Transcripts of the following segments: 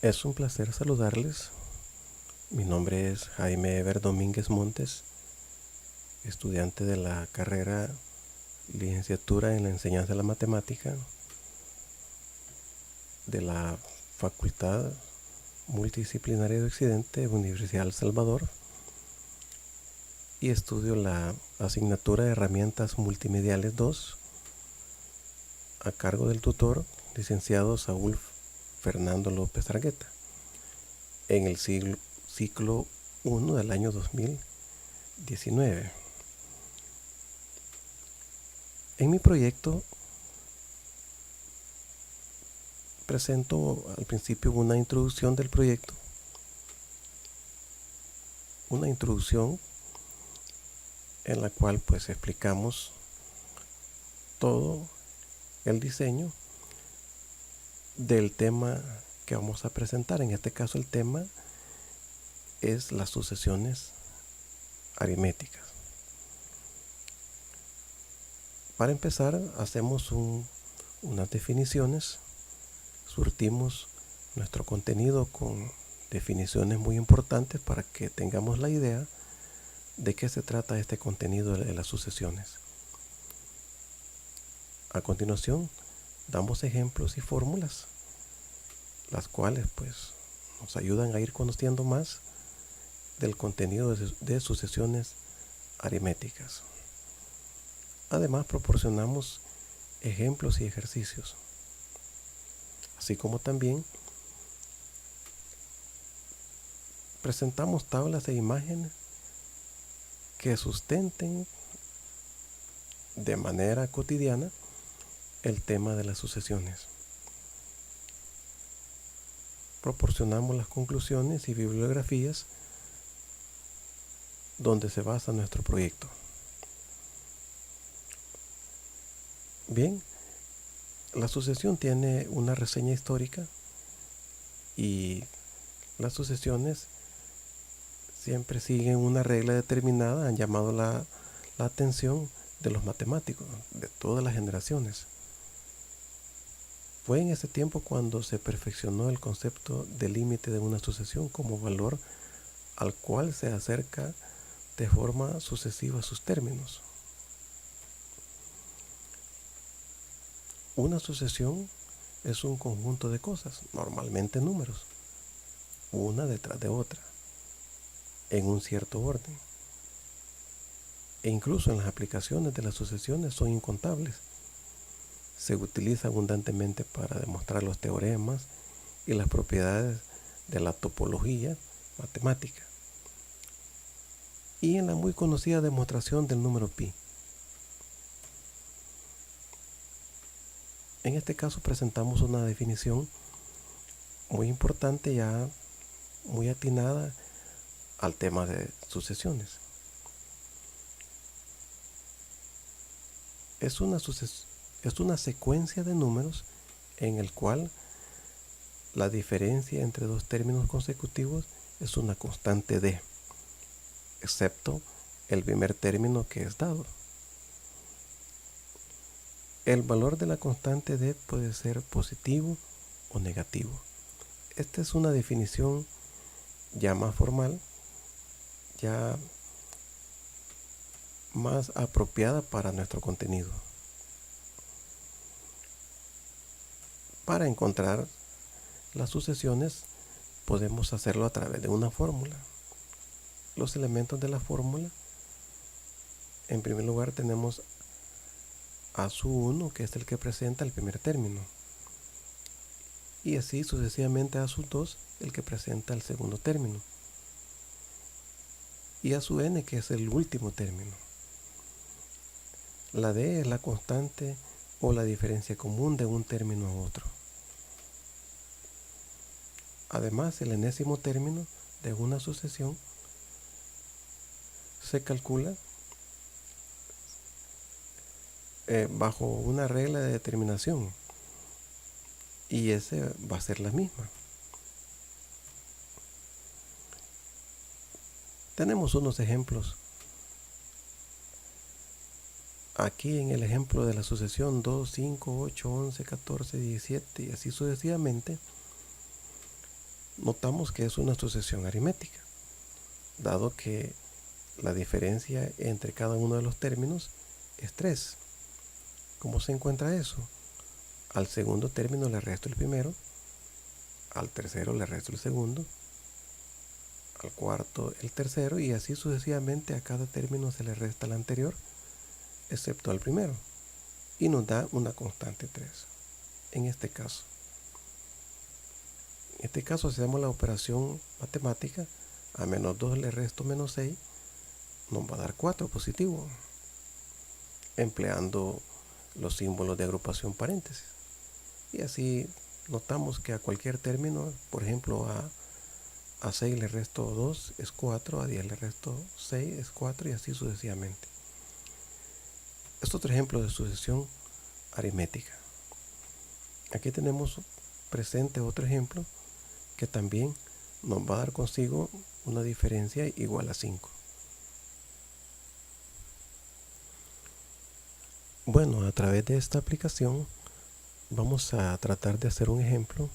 Es un placer saludarles. Mi nombre es Jaime Ever Domínguez Montes, estudiante de la carrera Licenciatura en la Enseñanza de la Matemática de la Facultad Multidisciplinaria de Occidente, Universidad del Salvador, y estudio la asignatura de Herramientas Multimediales 2 a cargo del tutor licenciado Saúl Fernando López Argueta en el ciclo 1 del año 2019. En mi proyecto presento al principio una introducción del proyecto, una introducción en la cual pues explicamos todo el diseño del tema que vamos a presentar. En este caso el tema es las sucesiones aritméticas. Para empezar hacemos unas definiciones, surtimos nuestro contenido con definiciones muy importantes para que tengamos la idea de qué se trata este contenido de las sucesiones. A continuación damos ejemplos y fórmulas, las cuales pues nos ayudan a ir conociendo más del contenido de sucesiones aritméticas. Además proporcionamos ejemplos y ejercicios, así como también presentamos tablas e imágenes que sustenten de manera cotidiana el tema de las sucesiones. Proporcionamos las conclusiones y bibliografías donde se basa nuestro proyecto. Bien, la sucesión tiene una reseña histórica y las sucesiones siempre siguen una regla determinada. Han llamado la atención de los matemáticos de todas las generaciones. Fue en ese tiempo cuando se perfeccionó el concepto de límite de una sucesión como valor al cual se acerca de forma sucesiva sus términos. Una sucesión es un conjunto de cosas, normalmente números, una detrás de otra, en un cierto orden. E incluso en las aplicaciones de las sucesiones son incontables. Se utiliza abundantemente para demostrar los teoremas y las propiedades de la topología matemática. Y en la muy conocida demostración del número pi. En este caso presentamos una definición muy importante, ya muy atinada al tema de sucesiones. Es una secuencia de números en el cual la diferencia entre dos términos consecutivos es una constante d, excepto el primer término que es dado. El valor de la constante d puede ser positivo o negativo. Esta es una definición ya más formal, ya más apropiada para nuestro contenido. Para encontrar las sucesiones podemos hacerlo a través de una fórmula. Los elementos de la fórmula, en primer lugar tenemos a su 1, que es el que presenta el primer término, y así sucesivamente a su 2, el que presenta el segundo término, y a su n, que es el último término. La d es la constante o la diferencia común de un término a otro. Además, el enésimo término de una sucesión se calcula bajo una regla de determinación, y ese va a ser la misma. Tenemos unos ejemplos. Aquí en el ejemplo de la sucesión 2, 5, 8, 11, 14, 17 y así sucesivamente, notamos que es una sucesión aritmética, dado que la diferencia entre cada uno de los términos es 3. ¿Cómo se encuentra eso? Al segundo término le resto el primero, al tercero le resto el segundo, al cuarto el tercero, y así sucesivamente a cada término se le resta el anterior, excepto al primero, y nos da una constante 3. En este caso hacemos la operación matemática, a menos 2 le resto menos 6, nos va a dar 4 positivo, empleando los símbolos de agrupación paréntesis. Y así notamos que a cualquier término, por ejemplo, a 6 le resto 2 es 4, a 10 le resto 6 es 4, y así sucesivamente. Este es otro ejemplo de sucesión aritmética. Aquí tenemos presente otro ejemplo que también nos va a dar consigo una diferencia igual a 5. Bueno, a través de esta aplicación vamos a tratar de hacer un ejemplo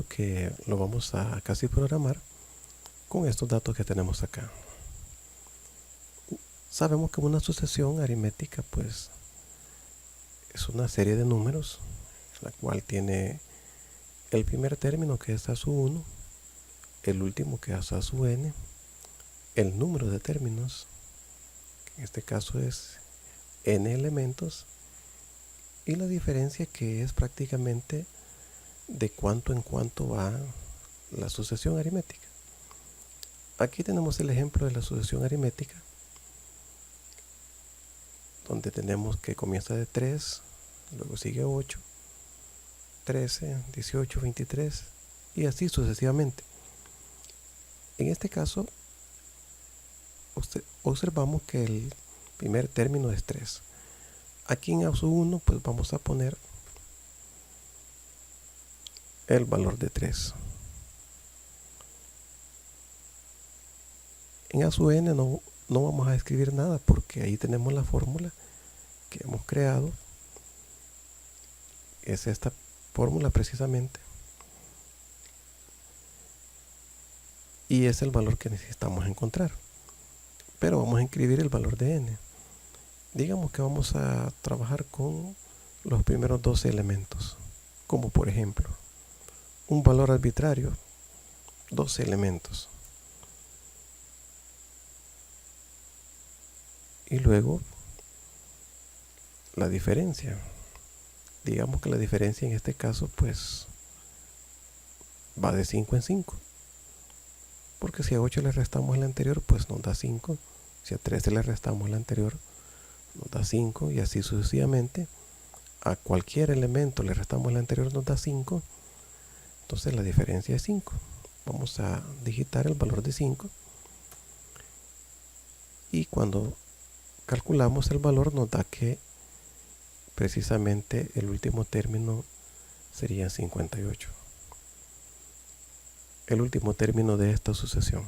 que lo vamos a casi programar con estos datos que tenemos acá. Sabemos que una sucesión aritmética pues es una serie de números, la cual tiene el primer término, que es a su 1, el último, que es a su n, el número de términos, que en este caso es n elementos, y la diferencia, que es prácticamente de cuánto en cuánto va la sucesión aritmética. Aquí tenemos el ejemplo de la sucesión aritmética, donde tenemos que comienza de 3, luego sigue 8, 13, 18, 23, y así sucesivamente. En este caso, observamos que el primer término es 3. Aquí en A1 pues vamos a poner el valor de 3. En A_n no vamos a escribir nada, porque ahí tenemos la fórmula que hemos creado. Es esta fórmula precisamente, y es el valor que necesitamos encontrar. Pero vamos a escribir el valor de n. Digamos que vamos a trabajar con los primeros 12 elementos, como por ejemplo un valor arbitrario, 12 elementos, y luego la diferencia. Digamos que la diferencia en este caso pues va de 5 en 5, porque si a 8 le restamos el anterior pues nos da 5, si a 13 le restamos el anterior nos da 5, y así sucesivamente. A cualquier elemento le restamos el anterior nos da 5, entonces la diferencia es 5. Vamos a digitar el valor de 5, y cuando calculamos el valor nos da que precisamente el último término sería 58, el último término de esta sucesión.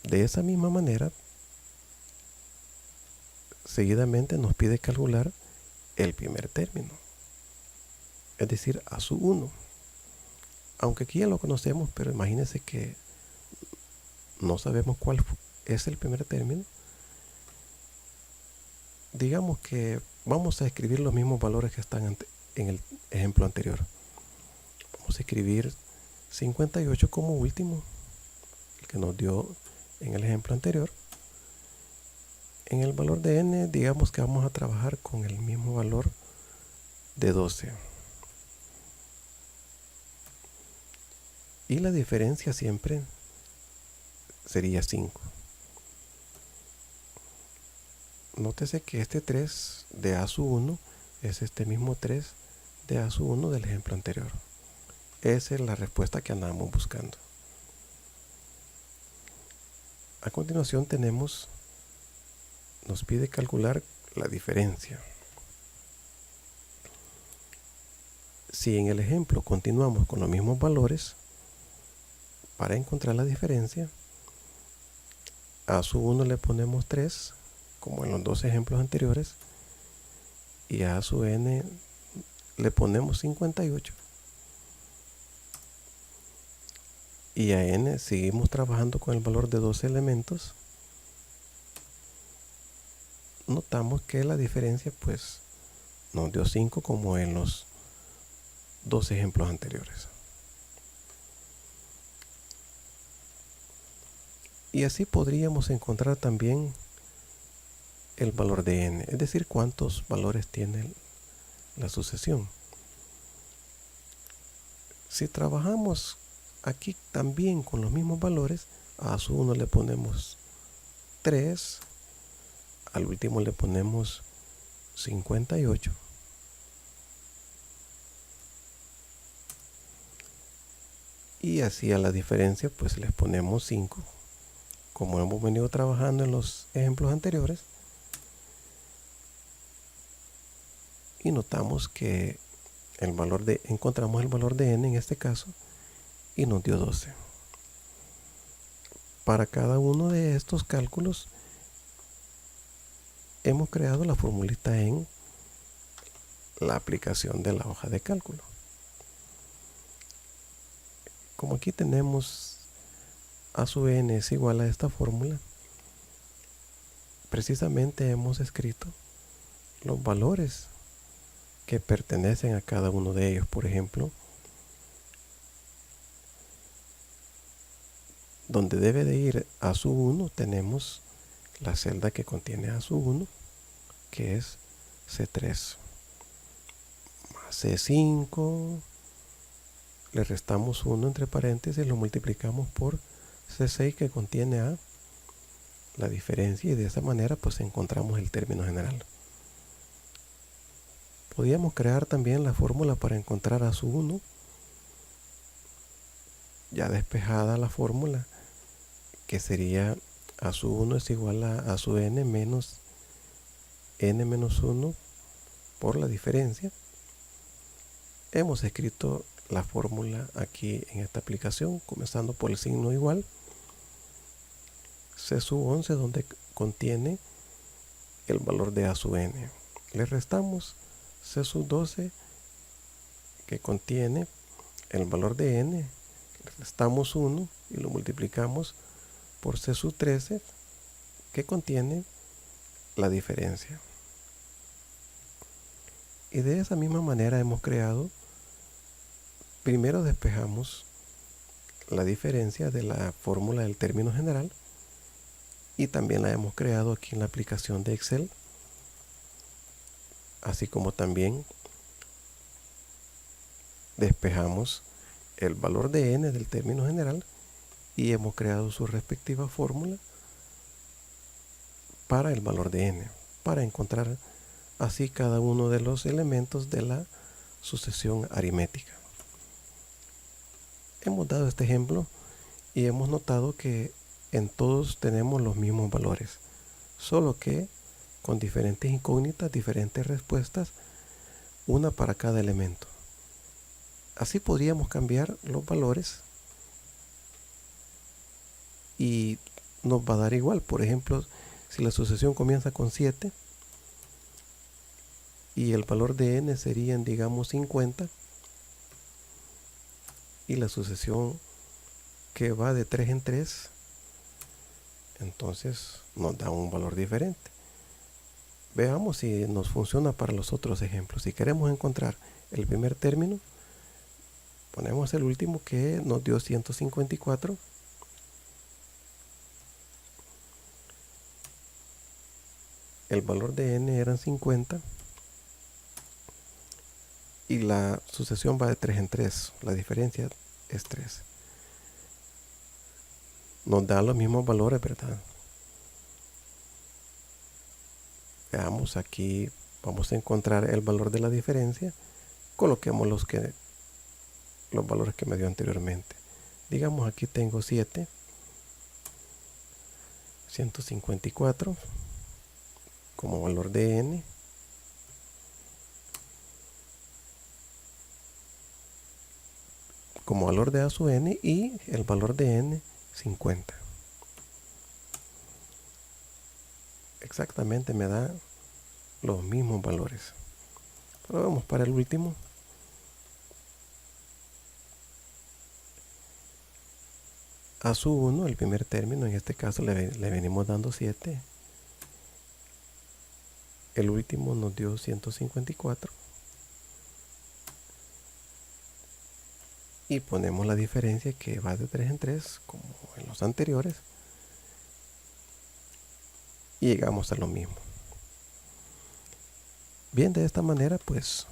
De esa misma manera, seguidamente nos pide calcular el primer término, es decir, a su 1. Aunque aquí ya lo conocemos, pero imagínense que no sabemos cuál es el primer término. Digamos que vamos a escribir los mismos valores que están en el ejemplo anterior. Vamos a escribir 58 como último, el que nos dio en el ejemplo anterior. En el valor de n, digamos que vamos a trabajar con el mismo valor de 12. Y la diferencia siempre sería 5. Nótese que este 3 de A1 es este mismo 3 de A1 del ejemplo anterior. Esa es la respuesta que andamos buscando. A continuación nos pide calcular la diferencia. Si en el ejemplo continuamos con los mismos valores, para encontrar la diferencia, a su 1 le ponemos 3, como en los dos ejemplos anteriores, y a su n le ponemos 58. Y a n seguimos trabajando con el valor de 12 elementos. Notamos que la diferencia pues nos dio 5 como en los dos ejemplos anteriores. Y así podríamos encontrar también el valor de n, es decir, cuántos valores tiene la sucesión. Si trabajamos aquí también con los mismos valores, a su 1 le ponemos 3, al último le ponemos 58. Y así a la diferencia pues les ponemos 5, como hemos venido trabajando en los ejemplos anteriores. Y notamos que encontramos el valor de n en este caso y nos dio 12. Para cada uno de estos cálculos hemos creado la formulita en la aplicación de la hoja de cálculo. Como aquí tenemos a sub n es igual a esta fórmula, precisamente hemos escrito los valores que pertenecen a cada uno de ellos. Por ejemplo, donde debe de ir a sub 1 tenemos la celda que contiene a sub 1, que es C3 más C5, le restamos 1 entre paréntesis, lo multiplicamos por C6 que contiene a la diferencia, y de esa manera pues encontramos el término general. Podríamos crear también la fórmula para encontrar a sub 1. Ya despejada la fórmula, que sería a sub 1 es igual a sub n menos n menos 1 por la diferencia. Hemos escrito la fórmula aquí en esta aplicación, comenzando por el signo igual. C sub 11 donde contiene el valor de a sub n. Le restamos C sub 12 que contiene el valor de n. Le restamos 1 y lo multiplicamos por C sub 13 que contiene la diferencia. Y de esa misma manera hemos creado, primero despejamos la diferencia de la fórmula del término general, y también la hemos creado aquí en la aplicación de Excel, así como también despejamos el valor de n del término general y hemos creado su respectiva fórmula para el valor de n, para encontrar así cada uno de los elementos de la sucesión aritmética. Hemos dado este ejemplo y hemos notado que en todos tenemos los mismos valores, solo que con diferentes incógnitas, diferentes respuestas, una para cada elemento. Así podríamos cambiar los valores y nos va a dar igual. Por ejemplo, si la sucesión comienza con 7 y el valor de n serían, digamos, 50, y la sucesión que va de 3 en 3, entonces nos da un valor diferente. Veamos si nos funciona para los otros ejemplos. Si queremos encontrar el primer término, ponemos el último que nos dio 154. El valor de n eran 50 y la sucesión va de 3 en 3. La diferencia es 3. Nos da los mismos valores, ¿verdad? Veamos aquí, vamos a encontrar el valor de la diferencia. Coloquemos los valores que me dio anteriormente. Digamos, aquí tengo 7, 154 como valor de n, como valor de a sub n, y el valor de n 50. Exactamente me da los mismos valores. Ahora vamos para el último. A sub 1, el primer término, en este caso le venimos dando 7. El último nos dio 154. Y ponemos la diferencia que va de 3 en 3, como en los anteriores. Y llegamos a lo mismo. Bien, de esta manera pues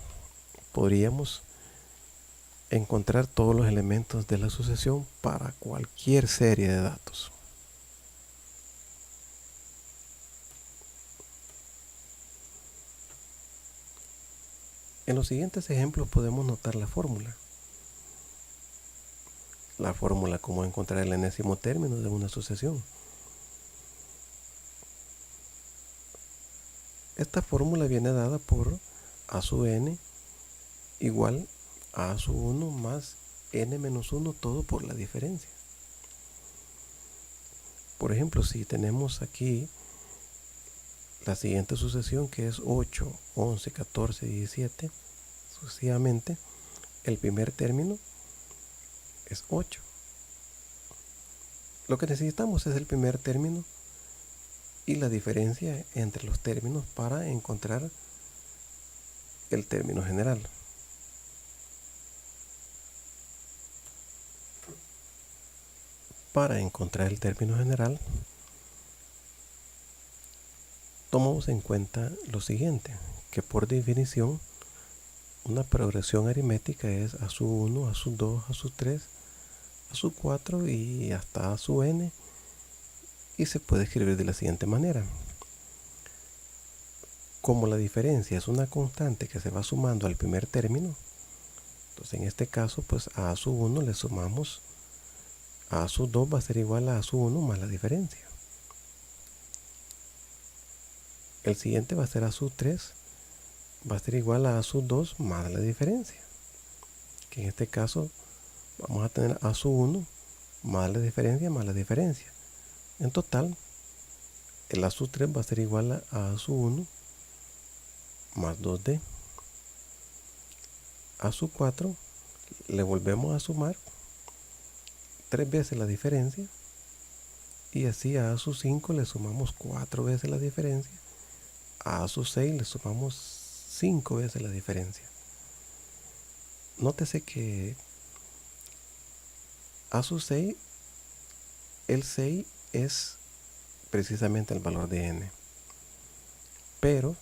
podríamos encontrar todos los elementos de la sucesión para cualquier serie de datos. En los siguientes ejemplos podemos notar la fórmula. La fórmula como encontrar el enésimo término de una sucesión. Esta fórmula viene dada por a sub n igual a sub 1 más n menos 1 todo por la diferencia. Por ejemplo, si tenemos aquí la siguiente sucesión que es 8, 11, 14, 17, sucesivamente, el primer término es 8. Lo que necesitamos es el primer término y la diferencia entre los términos para encontrar el término general. Para encontrar el término general, tomamos en cuenta lo siguiente, que por definición una progresión aritmética es a sub 1, a sub 2, a sub 3, a sub 4 y hasta a sub n, y se puede escribir de la siguiente manera. Como la diferencia es una constante que se va sumando al primer término, entonces en este caso pues a sub 1 le sumamos a sub 2 va a ser igual a sub 1 más la diferencia. El siguiente va a ser a sub 3, va a ser igual a sub 2 más la diferencia, que en este caso vamos a tener a sub 1 más la diferencia más la diferencia. En total, el a sub 3 va a ser igual a sub 1 más 2d. A sub 4 le volvemos a sumar 3 veces la diferencia, y así a sub 5 le sumamos 4 veces la diferencia, a sub 6 le sumamos 5 veces la diferencia. Nótese que a sub 6, el 6 es precisamente el valor de n, pero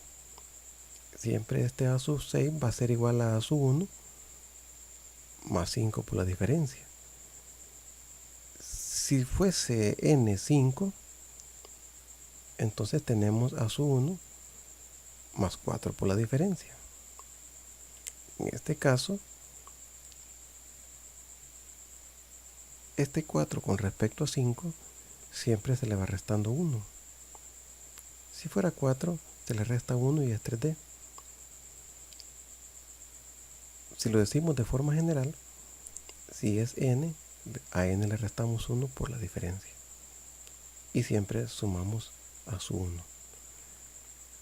siempre este a sub 6 va a ser igual a sub 1 más 5 por la diferencia. Si fuese n5, entonces tenemos a sub 1 más 4 por la diferencia. En este caso, este 4 con respecto a 5 siempre se le va restando 1. Si fuera 4, se le resta 1 y es 3d. Si lo decimos de forma general, si es n, a n le restamos 1 por la diferencia. Y siempre sumamos a su 1.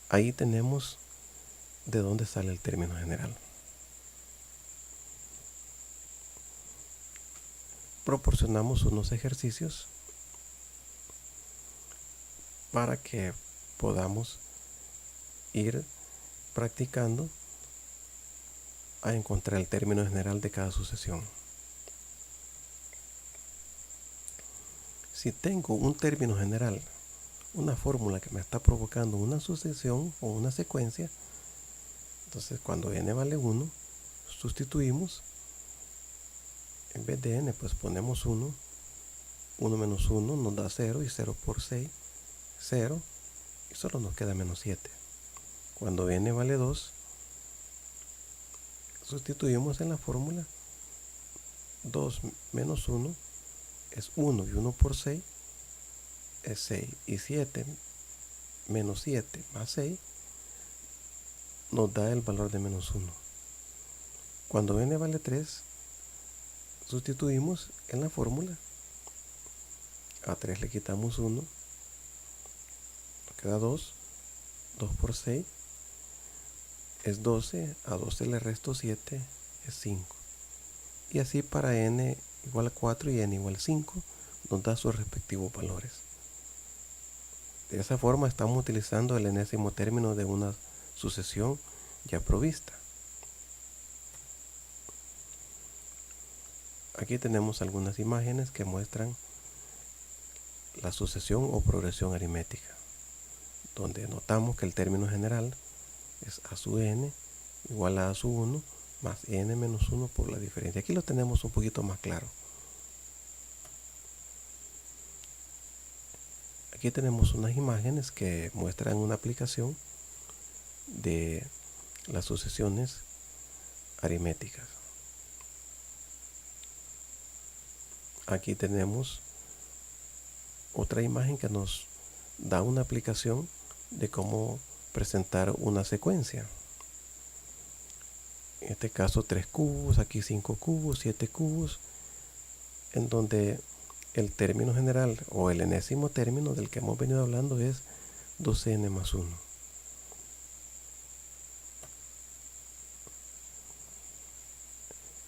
Ahí tenemos de dónde sale el término general. Proporcionamos unos ejercicios para que podamos ir practicando a encontrar el término general de cada sucesión. Si tengo un término general, una fórmula que me está provocando una sucesión o una secuencia, entonces cuando n vale 1, sustituimos. En vez de n, pues ponemos 1. 1 menos 1 nos da 0, y 0 por 6, 0, y solo nos queda menos 7. Cuando n vale 2, sustituimos en la fórmula. 2 menos 1 es 1, y 1 por 6 es 6, y 7 menos 7 más 6 nos da el valor de menos 1. Cuando n vale 3, sustituimos en la fórmula. A 3 le quitamos 1, nos queda 2, 2 por 6 es 12, a 12 le resto 7, es 5. Y así para n igual a 4 y n igual a 5 nos da sus respectivos valores. De esa forma estamos utilizando el enésimo término de una sucesión ya provista. Aquí tenemos algunas imágenes que muestran la sucesión o progresión aritmética, donde notamos que el término general es a sub n igual a sub 1 más n menos 1 por la diferencia. Aquí lo tenemos un poquito más claro. Aquí tenemos unas imágenes que muestran una aplicación de las sucesiones aritméticas. Aquí tenemos otra imagen que nos da una aplicación de cómo presentar una secuencia. En este caso 3 cubos, aquí 5 cubos, 7 cubos, en donde el término general o el enésimo término del que hemos venido hablando es 12n más 1.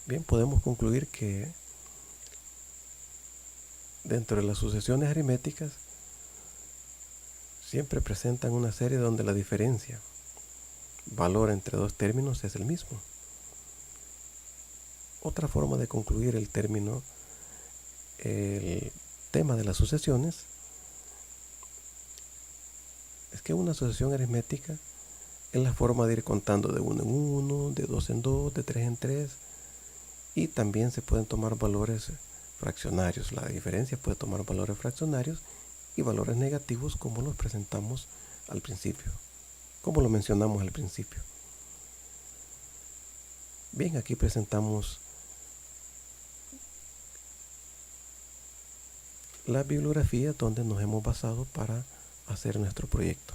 Bien, podemos concluir que dentro de las sucesiones aritméticas siempre presentan una serie donde la diferencia, valor entre dos términos, es el mismo. Otra forma de concluir el tema de las sucesiones es que una sucesión aritmética es la forma de ir contando de 1 en 1, de 2 en 2, de 3 en 3, y también se pueden tomar valores fraccionarios. La diferencia puede tomar valores fraccionarios y valores negativos, como los presentamos al principio, como lo mencionamos al principio. Bien, aquí presentamos la bibliografía donde nos hemos basado para hacer nuestro proyecto.